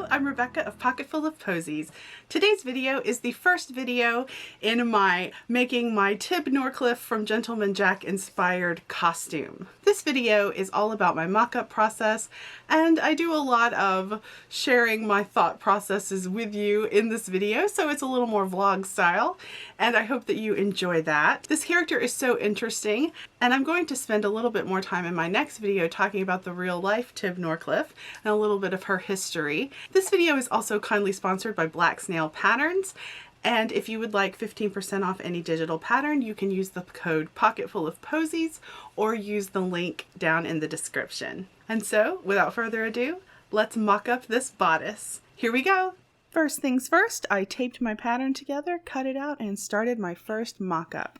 I'm Rebecca of Pocketful of Poseys. Today's video is the first video in my making my Tib Norcliffe from Gentleman Jack inspired costume. This video is all about my mock-up process, and I do a lot of sharing my thought processes with you in this video, so it's a little more vlog style, and I hope that you enjoy that. This character is so interesting, and I'm going to spend a little bit more time in my next video talking about the real life Tib Norcliffe and a little bit of her history. This video is also kindly sponsored by Black Snail Patterns, and if you would like 15% off any digital pattern, you can use the code POCKETFULOFPOSEYS or use the link down in the description. And so, without further ado, let's mock up this bodice. Here we go! First things first, I taped my pattern together, cut it out, and started my first mock-up.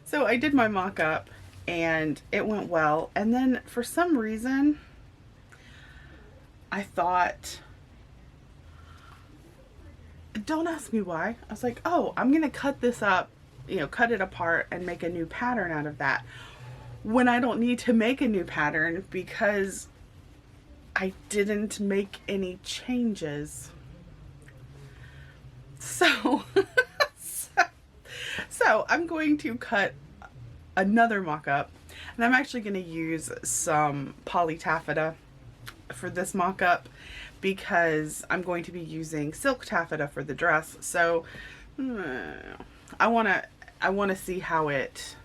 So I did my mock-up and it went well, and then for some reason I thought, don't ask me why, I was like, oh, I'm gonna cut this up, cut it apart and make a new pattern out of that, when I don't need to make a new pattern because I didn't make any changes. So So I'm going to cut another mock-up, and I'm actually going to use some poly taffeta for this mock-up because I'm going to be using silk taffeta for the dress. So I want to see how it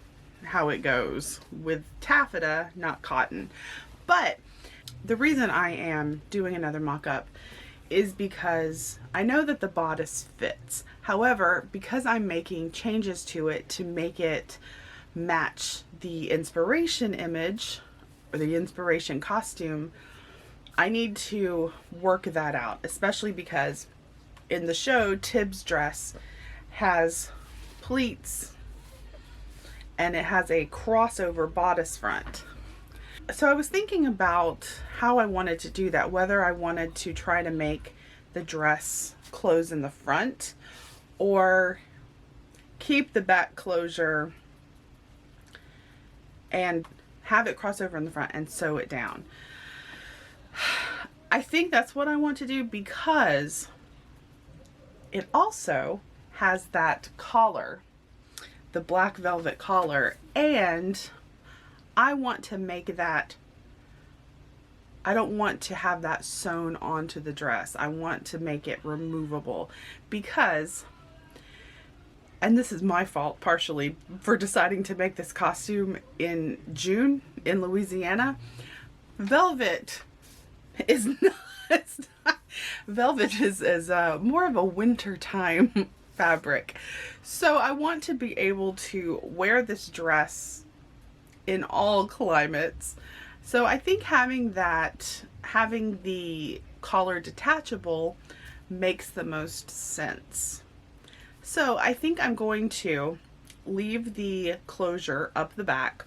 goes with taffeta, not cotton. But the reason I am doing another mock-up is because I know that the bodice fits. However, because I'm making changes to it to make it match the inspiration image or the inspiration costume, I need to work that out, especially because in the show, Tib's dress has pleats and it has a crossover bodice front. So I was thinking about how I wanted to do that, whether I wanted to try to make the dress close in the front or keep the back closure and have it cross over in the front and sew it down. I think that's what I want to do because it also has that collar, the black velvet collar, and I want to make that, I don't want to have that sewn onto the dress. I want to make it removable because, and this is my fault partially for deciding to make this costume in June in Louisiana, velvet is not, velvet is more of a winter time fabric. So I want to be able to wear this dress in all climates. So I think having the collar detachable makes the most sense. So I think I'm going to leave the closure up the back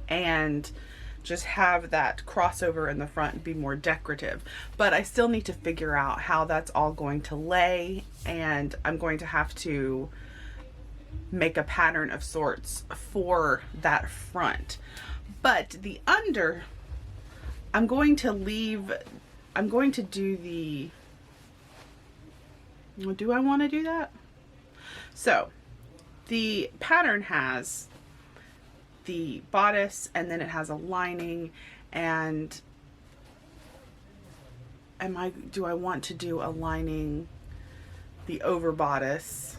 and just have that crossover in the front and be more decorative. But I still need to figure out how that's all going to lay, and I'm going to have to make a pattern of sorts for that front. But the under, I'm going to do the, do I want to do that? So the pattern has the bodice and then it has a lining, and do I want to do a lining, the over bodice,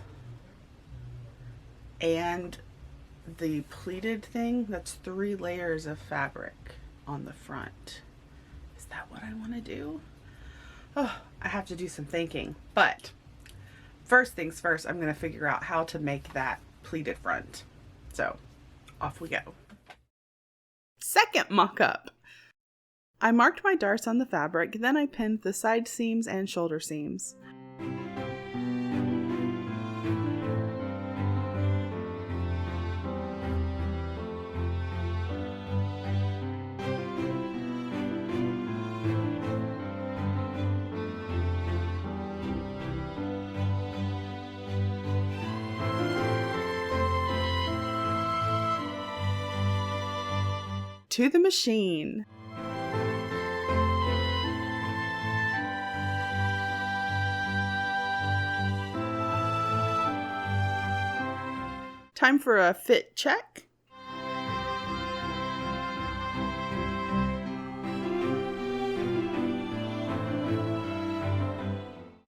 and the pleated thing? That's 3 layers of fabric on the front. Is that what I want to do? Oh, I have to do some thinking. But first things first, I'm going to figure out how to make that pleated front. So off we go. Second mock-up. I marked my darts on the fabric, then I pinned the side seams and shoulder seams. to the machine. Time for a fit check.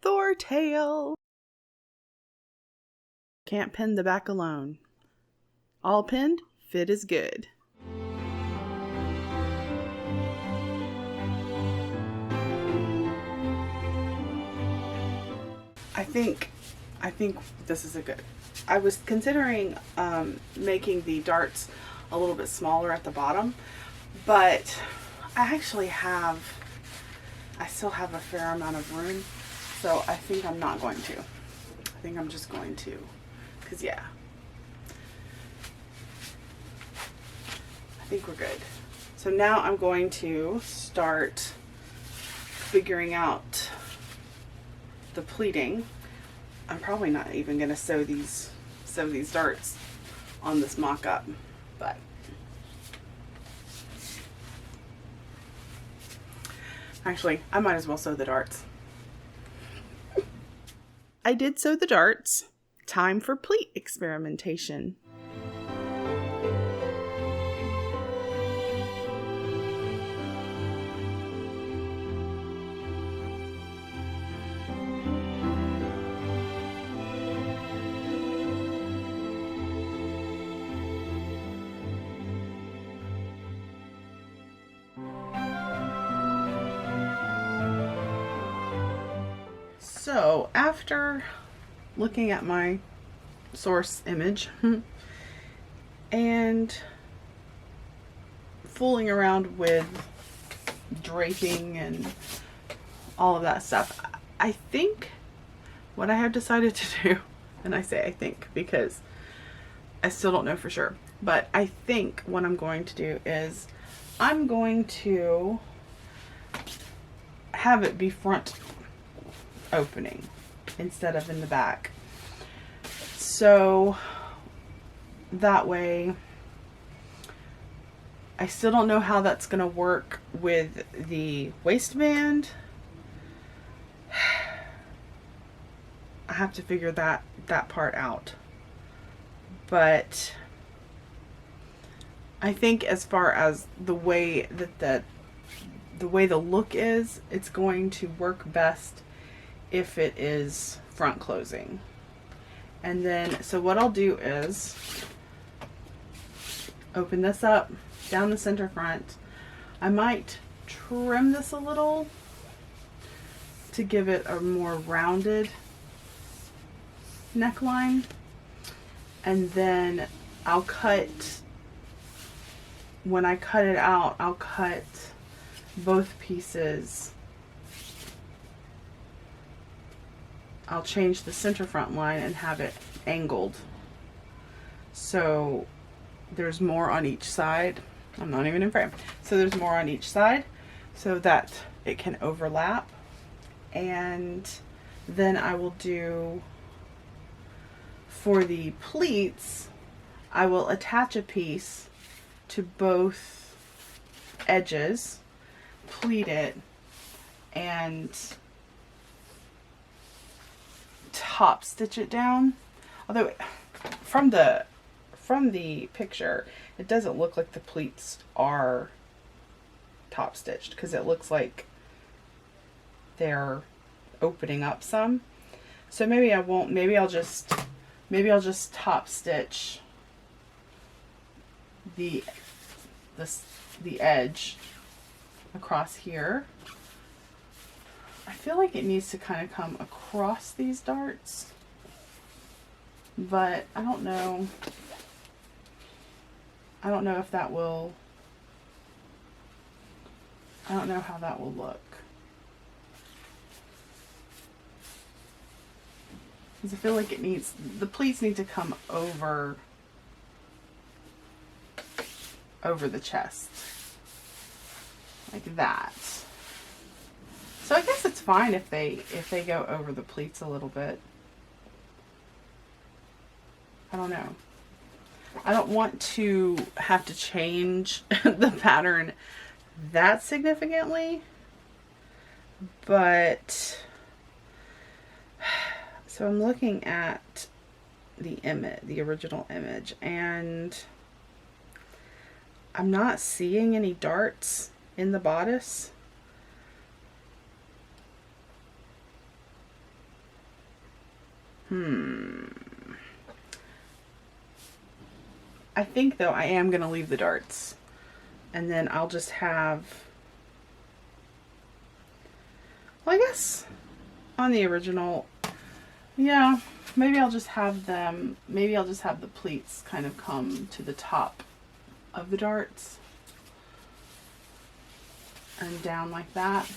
Thor tail. Can't pin the back alone. All pinned, fit is good. I think this is a good. I was considering making the darts a little bit smaller at the bottom, but I still have a fair amount of room, so I think I'm not going to. I think I'm just going to, because yeah, I think we're good. So now I'm going to start figuring out the pleating. I'm probably not even going to sew these darts on this mock-up, but actually I might as well sew the darts. I did sew the darts. Time for pleat experimentation. So after looking at my source image and fooling around with draping and all of that stuff, I think what I have decided to do, and I say I think because I still don't know for sure, but I think what I'm going to do is I'm going to have it be front opening instead of in the back, so that way I still don't know how that's gonna work with the waistband. I have to figure that part out, but I think as far as the way that the way the look is, it's going to work best if it is front closing. And then, so what I'll do is open this up down the center front. I might trim this a little to give it a more rounded neckline, and then I'll cut, when I cut it out, I'll cut both pieces. I'll change the center front line and have it angled so there's more on each side. I'm not even in frame. So there's more on each side so that it can overlap. And then I will do, for the pleats, I will attach a piece to both edges, pleat it, and top stitch it down. Although from the picture it doesn't look like the pleats are top stitched, because it looks like they're opening up some. So maybe I won't, maybe I'll just top stitch the edge across here. I feel like it needs to kind of come across these darts, but I don't know. I don't know if that will, I don't know how that will look. Because I feel like it needs, the pleats need to come over the chest, like that. So I guess it's fine if they go over the pleats a little bit. I don't know. I don't want to have to change the pattern that significantly, but so I'm looking at the image, the original image, and I'm not seeing any darts in the bodice. I think though I am going to leave the darts, and then I'll just have, well, I guess on the original, yeah, maybe I'll just have them, maybe I'll just have the pleats kind of come to the top of the darts and down like that.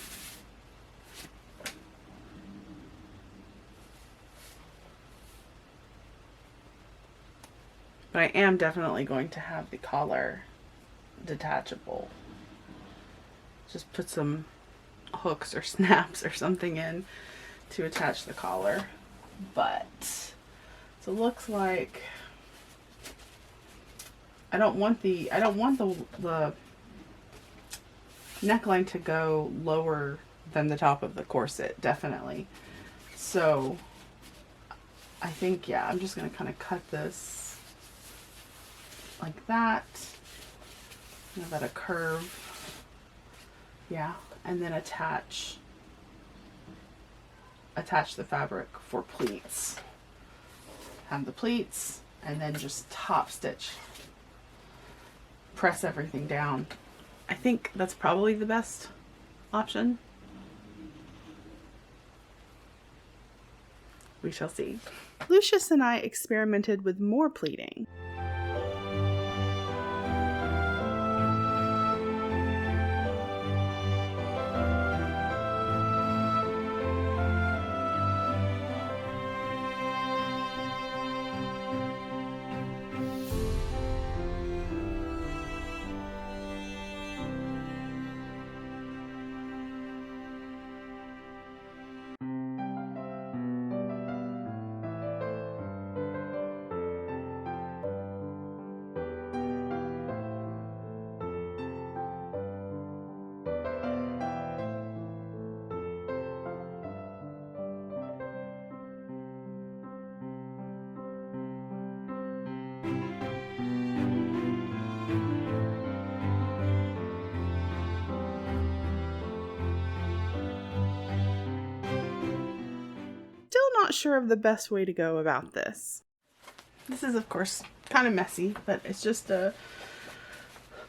But I am definitely going to have the collar detachable. Just put some hooks or snaps or something in to attach the collar. But so it looks like I don't want the neckline to go lower than the top of the corset, definitely. So I think, yeah, I'm just going to kind of cut this like that, give that a curve, yeah, and then attach the fabric for pleats. Have the pleats, and then just top stitch, press everything down. I think that's probably the best option. We shall see. Lucius and I experimented with more pleating. Not sure of the best way to go about this. This is, of course, kind of messy, but it's just a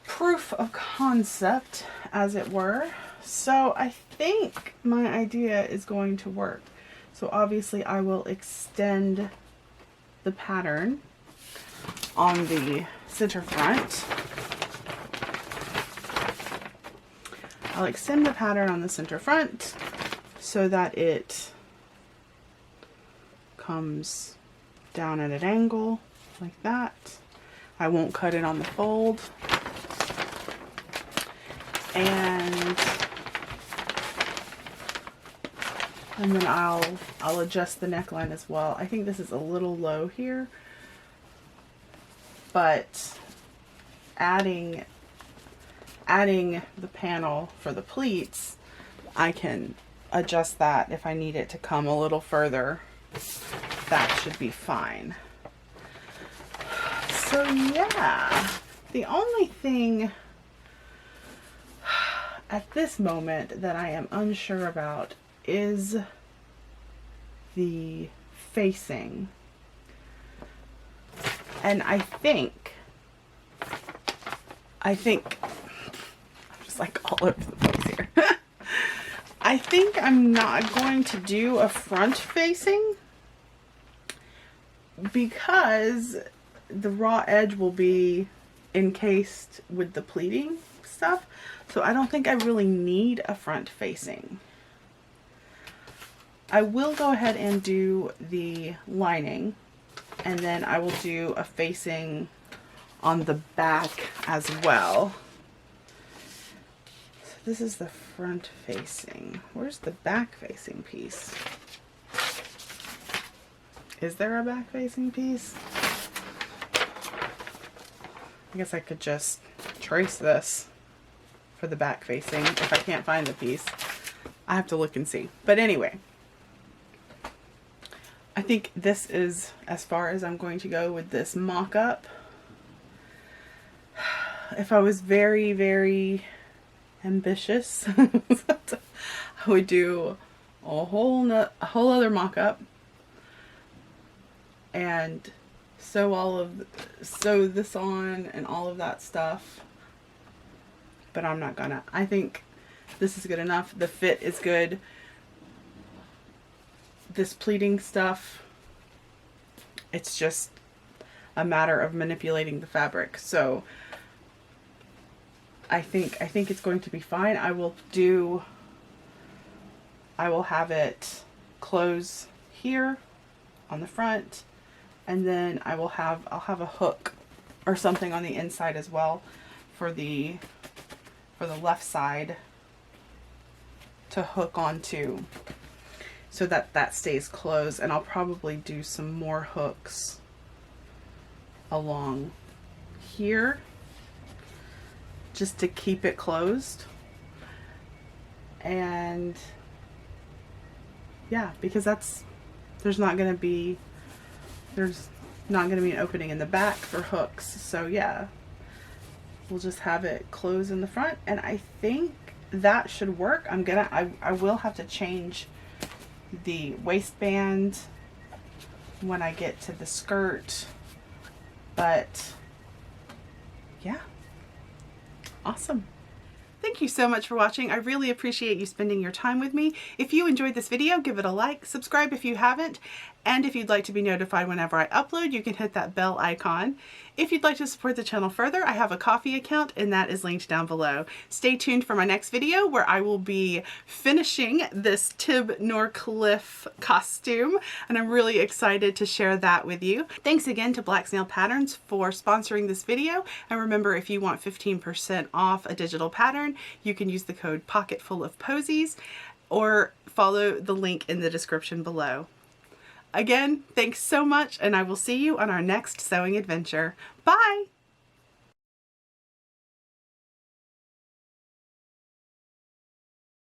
proof of concept, as it were. So I think my idea is going to work. So obviously I will extend the pattern on the center front. I'll extend the pattern on the center front so that it comes down at an angle like that. I won't cut it on the fold. And then I'll adjust the neckline as well. I think this is a little low here, but adding the panel for the pleats, I can adjust that if I need it to come a little further. That should be fine. So yeah, the only thing at this moment that I am unsure about is the facing. And I think I'm just like all over the place here. I think I'm not going to do a front facing because the raw edge will be encased with the pleating stuff. So I don't think I really need a front facing. I will go ahead and do the lining, and then I will do a facing on the back as well. So this is the front facing. Where's the back facing piece? Is there a back facing piece? I guess I could just trace this for the back facing if I can't find the piece. I have to look and see. But anyway, I think this is as far as I'm going to go with this mock-up. If I was very, very ambitious, I would do a whole other mock-up and sew this on and all of that stuff. But I'm not gonna. I think this is good enough. The fit is good. This pleating stuff, it's just a matter of manipulating the fabric. So I think it's going to be fine. I will have it close here on the front, and then I'll have a hook or something on the inside as well for the left side to hook onto, so that stays closed. And I'll probably do some more hooks along here just to keep it closed. And yeah, because there's not going to be an opening in the back for hooks. So yeah, we'll just have it closed in the front, and I think that should work. I will have to change the waistband when I get to the skirt, but yeah, awesome. Thank you so much for watching. I really appreciate you spending your time with me. If you enjoyed this video, give it a like, subscribe if you haven't, and if you'd like to be notified whenever I upload, you can hit that bell icon. If you'd like to support the channel further, I have a Ko-fi account, and that is linked down below. Stay tuned for my next video where I will be finishing this Tib Norcliffe costume, and I'm really excited to share that with you. Thanks again to Black Snail Patterns for sponsoring this video, and remember, if you want 15% off a digital pattern, you can use the code POCKETFULLOFPOSEYS or follow the link in the description below. Again, thanks so much, and I will see you on our next sewing adventure. Bye!